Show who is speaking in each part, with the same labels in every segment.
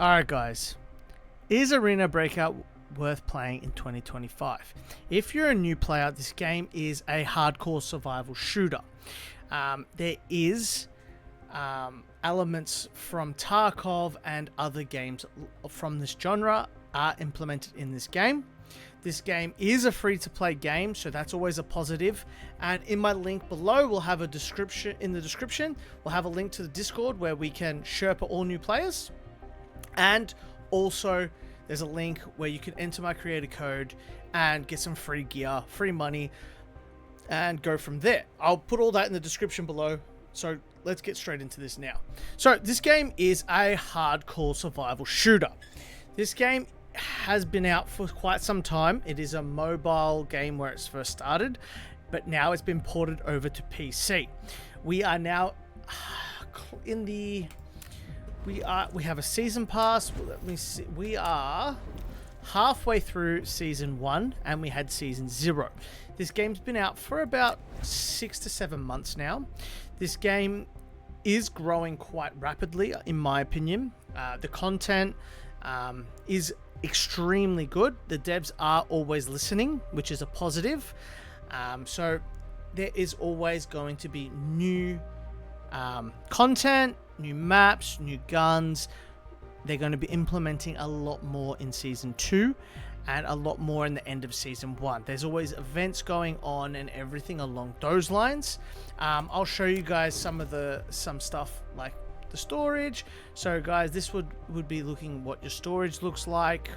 Speaker 1: Alright guys, is Arena Breakout worth playing in 2025? If you're a new player, this game is a hardcore survival shooter. There is elements from Tarkov and other games from this genre are implemented in this game. This game is a free-to-play game, so that's always a positive. And in my link below, we'll have a description. In the description, we'll have a link to the Discord where we can Sherpa all new players. And also, there's a link where you can enter my creator code and get some free gear, free money, and go from there. I'll put all that in the description below. So let's get straight into this now. So this game is a hardcore survival shooter. This game has been out for quite some time. It is a mobile game where it's first started, but now it's been ported over to PC. We are now in the we have a season pass. Let me see. We are halfway through season 1 and we had season 0. This game's been out for about 6 to 7 months now. This game is growing quite rapidly, in my opinion. The content is extremely good. The devs are always listening, which is a positive. So there is always going to be new content, new maps, new guns. They're going to be implementing a lot more in season 2 and a lot more in the end of season 1. There's always events going on and everything along those lines. I'll show you guys some stuff like the storage. So guys, this would be looking what your storage looks like.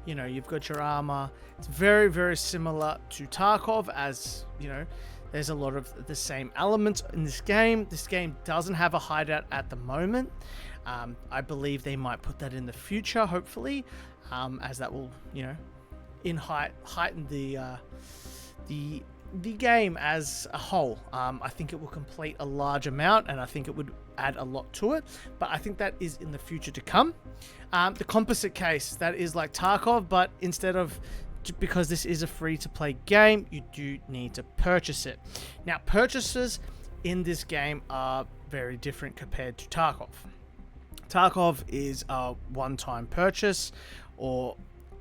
Speaker 1: You know, you've got your armor. It's very, very similar to Tarkov, as you know, there's a lot of the same elements in this game. This game doesn't have a hideout at the moment. I believe they might put that in the future, hopefully, as that will, you know, heighten the game as a whole. I think it will complete a large amount, and I think it would add a lot to it, but I think that is in the future to come. The composite case, that is like Tarkov, but instead of, because this is a free-to-play game, you do need to purchase it. Now, purchases in this game are very different compared to Tarkov. Tarkov is a one-time purchase,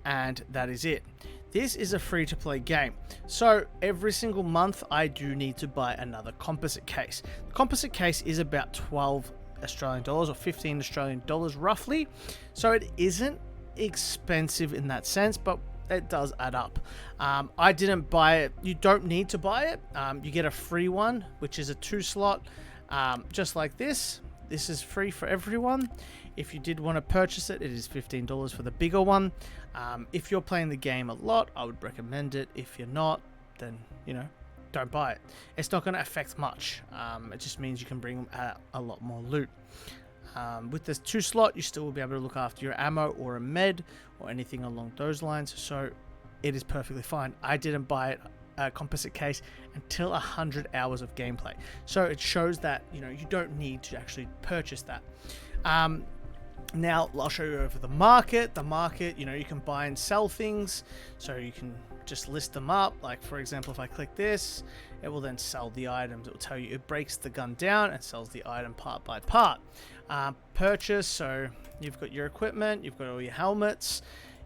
Speaker 1: and that is it. This is a free-to-play game, so every single month I do need to buy another composite case. The composite case is about 12 Australian dollars or 15 Australian dollars roughly, so it isn't expensive in that sense, but it does add up. I didn't buy it. You don't need to buy it. You get a free one, which is a 2-slot, just like this. This is free for everyone. If you did want to purchase it, it is $15 for the bigger one. If you're playing the game a lot, I would recommend it. If you're not, then, you know, don't buy it. It's not going to affect much. It just means you can bring a lot more loot. With this 2-slot, you still will be able to look after your ammo or a med or anything along those lines. So it is perfectly fine. I didn't buy it. Composite case until 100 hours of gameplay, so it shows that, you know, you don't need to actually purchase that. Now I'll show you over the market. You know, you can buy and sell things, so you can just list them up. Like, for example, if I click this, it will then sell the items. It will tell you, it breaks the gun down and sells the item part by part. Purchase, so you've got your equipment, you've got all your helmets,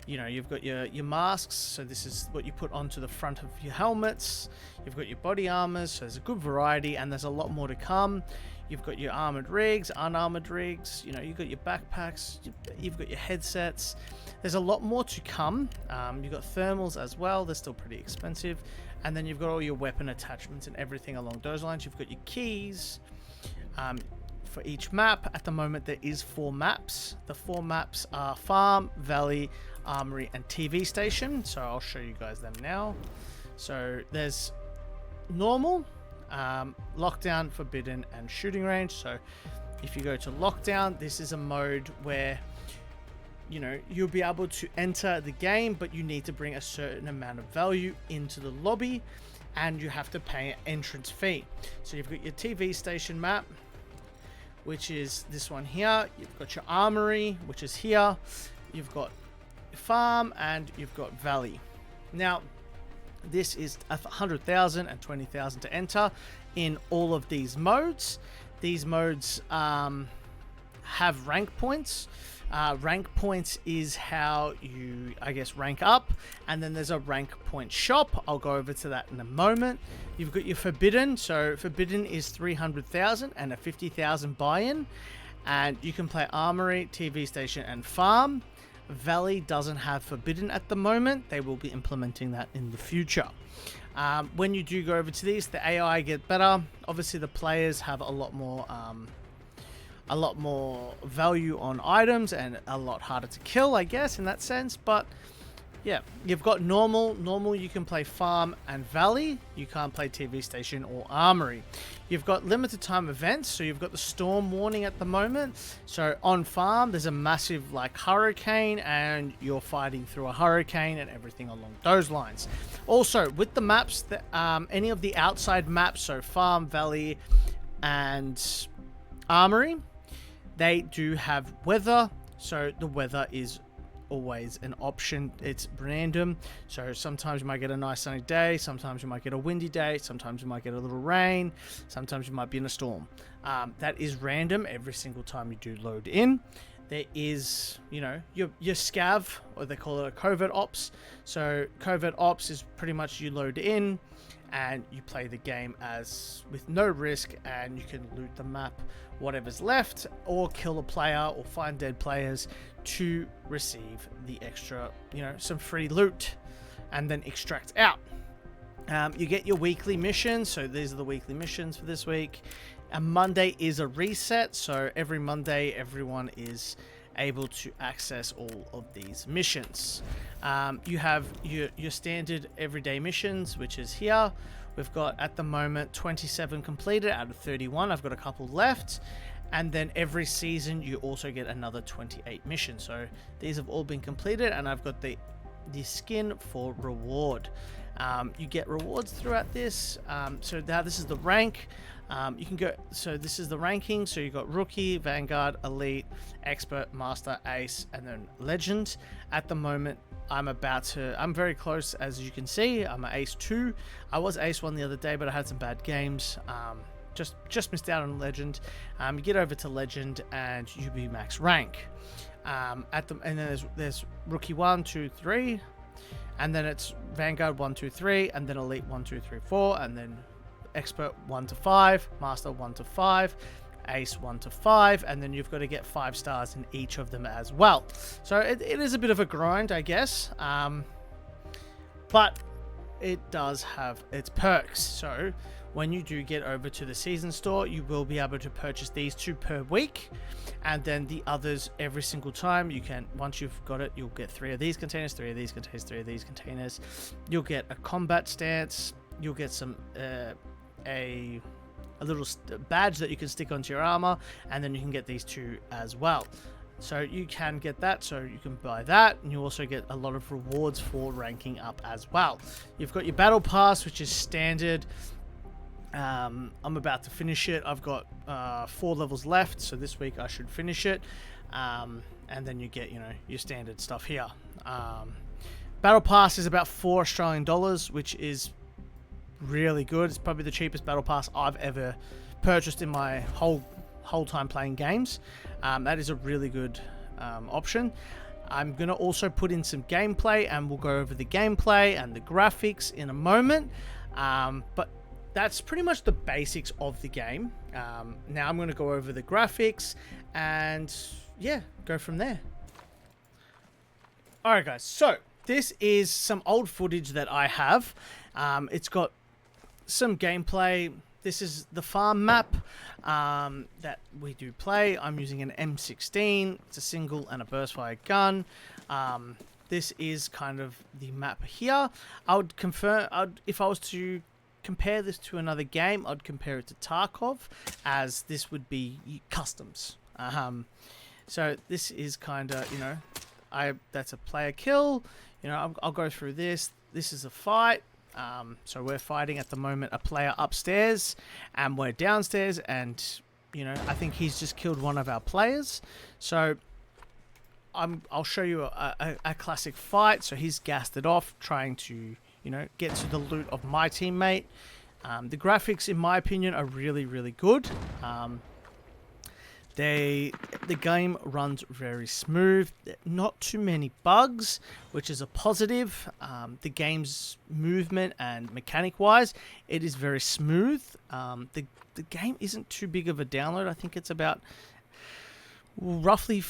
Speaker 1: you know, you've got your masks, so this is what you put onto the front of your helmets. You've got your body armors, so there's a good variety, and there's a lot more to come. You've got your armored rigs, unarmored rigs, you know, you've got your backpacks, you've got your headsets. There's a lot more to come. You've got thermals as well, they're still pretty expensive. And then you've got all your weapon attachments and everything along those lines. You've got your keys. For each map, at the moment there is 4 maps. The 4 maps are Farm, Valley, Armory, and TV Station. So I'll show you guys them now. So there's Normal, Lockdown, Forbidden, and Shooting Range. So if you go to Lockdown, this is a mode where, you know, you'll be able to enter the game, but you need to bring a certain amount of value into the lobby, and you have to pay an entrance fee. So you've got your TV Station map, which is this one here. You've got your Armory, which is here. You've got Farm, and you've got Valley. Now, this is 100,000 and 20,000 to enter in all of these modes. These modes have rank points, Rank points is how you, I guess, rank up, and then there's a rank point shop. I'll go over to that in a moment. You've got your Forbidden. So Forbidden is 300,000 and a 50,000 buy-in, and you can play Armory, TV Station, and Farm. Valley doesn't have Forbidden at the moment. They will be implementing that in the future. When you do go over to these, the AI get better. Obviously, the players have a lot more value on items and a lot harder to kill, I guess, in that sense. But yeah, you've got normal. You can play Farm and Valley. You can't play TV Station or Armory. You've got limited time events, so you've got the storm warning at the moment. So on Farm, there's a massive like hurricane, and you're fighting through a hurricane and everything along those lines. Also, with the maps, any of the outside maps, so Farm, Valley, and Armory, they do have weather. So the weather is always an option. It's random, so sometimes you might get a nice sunny day, sometimes you might get a windy day, sometimes you might get a little rain, sometimes you might be in a storm. That is random every single time you do load in. There is, you know, your scav, or they call it a covert ops. So covert ops is pretty much you load in and you play the game as with no risk, and you can loot the map, whatever's left, or kill a player or find dead players to receive the extra, you know, some free loot, and then extract out. You get your weekly missions. So these are the weekly missions for this week. And Monday is a reset, so every Monday everyone is able to access all of these missions. You have your standard everyday missions, which is here. We've got at the moment 27 completed out of 31. I've got a couple left. And then every season you also get another 28 missions. So these have all been completed, and I've got the skin for reward. You get rewards throughout this. So now this is the rank. You can go, so this is the ranking. So you got Rookie, Vanguard, Elite, Expert, Master, Ace, and then Legend. At the moment, I'm very close, as you can see. I'm an Ace 2. I was Ace 1 the other day, but I had some bad games. Just missed out on Legend. You get over to Legend and you be max rank. And then there's Rookie 1, 2, 3, and then it's Vanguard 1, 2, 3, and then Elite 1, 2, 3, 4, and then Expert 1 to 5, Master 1 to 5, Ace 1 to 5, and then you've got to get 5 stars in each of them as well. So it is a bit of a grind, I guess, but it does have its perks. So when you do get over to the season store, you will be able to purchase these 2 per week, and then the others every single time. You can, once you've got it, you'll get 3 of these containers, 3 of these containers, 3 of these containers. You'll get a combat stance. You'll get some a little badge that you can stick onto your armor, and then you can get these 2 as well. So you can get that, so you can buy that, and you also get a lot of rewards for ranking up as well. You've got your battle pass, which is standard. I'm about to finish it. I've got 4 levels left, so this week I should finish it. And then you get, you know, your standard stuff here. Battle pass is about $4 Australian, which is really good. It's probably the cheapest battle pass I've ever purchased in my whole time playing games. That is a really good option. I'm gonna also put in some gameplay, and we'll go over the gameplay and the graphics in a moment. But that's pretty much the basics of the game. Now I'm going to go over the graphics and yeah, go from there. Alright guys, so this is some old footage that I have. It's got some gameplay. This is the farm map that we do play. I'm using an M16. It's a single and a burstfire gun. This is kind of the map here. I would if I was to compare this to another game, I'd compare it to Tarkov, as this would be customs. So this is kind of, you know, that's a player kill. You know, I'll go through this. This is a fight. So we're fighting at the moment a player upstairs, and we're downstairs, and you know, I think he's just killed one of our players. So I'll show you a classic fight. So he's gassed it off, trying to, you know, get to the loot of my teammate. The graphics, in my opinion, are really, really good. The game runs very smooth, not too many bugs, which is a positive. The game's movement and mechanic wise, it is very smooth. The game isn't too big of a download. I think it's about roughly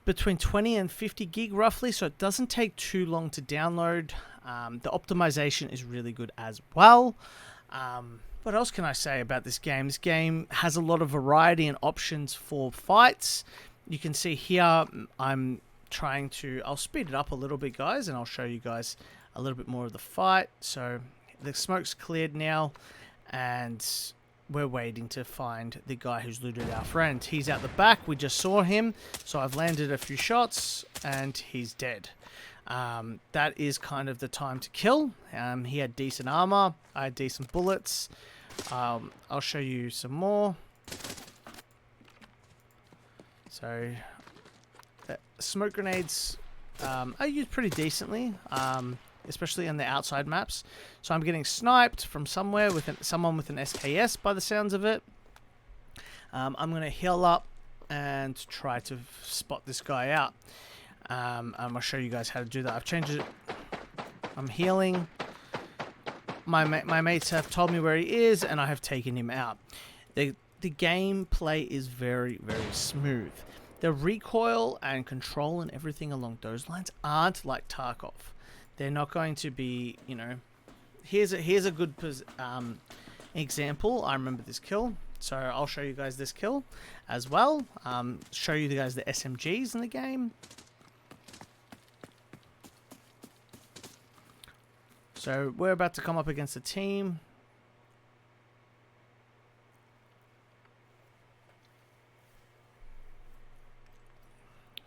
Speaker 1: between 20 and 50 gig roughly, so it doesn't take too long to download. The optimization is really good as well. What else can I say about this game? This game has a lot of variety and options for fights. You can see here I'll speed it up a little bit, guys, and I'll show you guys a little bit more of the fight. So the smoke's cleared now, and we're waiting to find the guy who's looted our friend. He's out the back. We just saw him, so I've landed a few shots, and he's dead. That is kind of the time to kill. He had decent armor. I had decent bullets. I'll show you some more. So, smoke grenades are used pretty decently, especially on the outside maps. So I'm getting sniped from somewhere with someone with an SKS by the sounds of it. I'm going to heal up and try to spot this guy out. I'll show you guys how to do that. I've changed it. I'm healing. My mates have told me where he is, and I have taken him out. The gameplay is very, very smooth. The recoil and control and everything along those lines aren't like Tarkov. They're not going to be, you know... Here's a good example. I remember this kill, so I'll show you guys this kill as well. Show you guys the SMGs in the game. So we're about to come up against a team.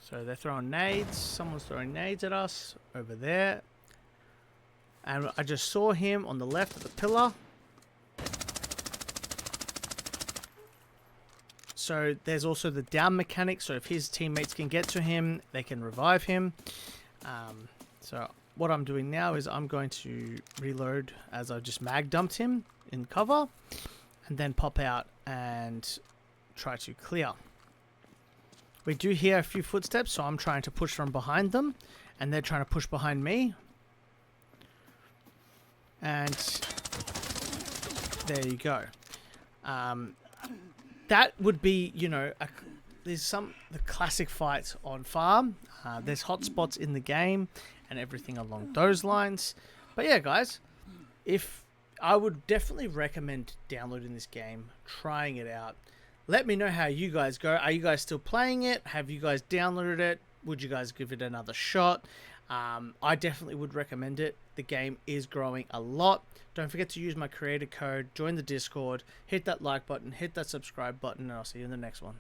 Speaker 1: So they're throwing nades. Someone's throwing nades at us over there. And I just saw him on the left of the pillar. So there's also the down mechanic. So if his teammates can get to him, they can revive him. So what I'm doing now is I'm going to reload as I just mag dumped him in cover, and then pop out and try to clear. We do hear a few footsteps, so I'm trying to push from behind them, and they're trying to push behind me. And there you go. That would be, you know, there's the classic fights on farm. There's hotspots in the game and everything along those lines. But yeah, guys, I would definitely recommend downloading this game, trying it out. Let me know how you guys go. Are you guys still playing it? Have you guys downloaded it? Would you guys give it another shot? I definitely would recommend it. The game is growing a lot. Don't forget to use my creator code, join the Discord, hit that like button, hit that subscribe button, and I'll see you in the next one.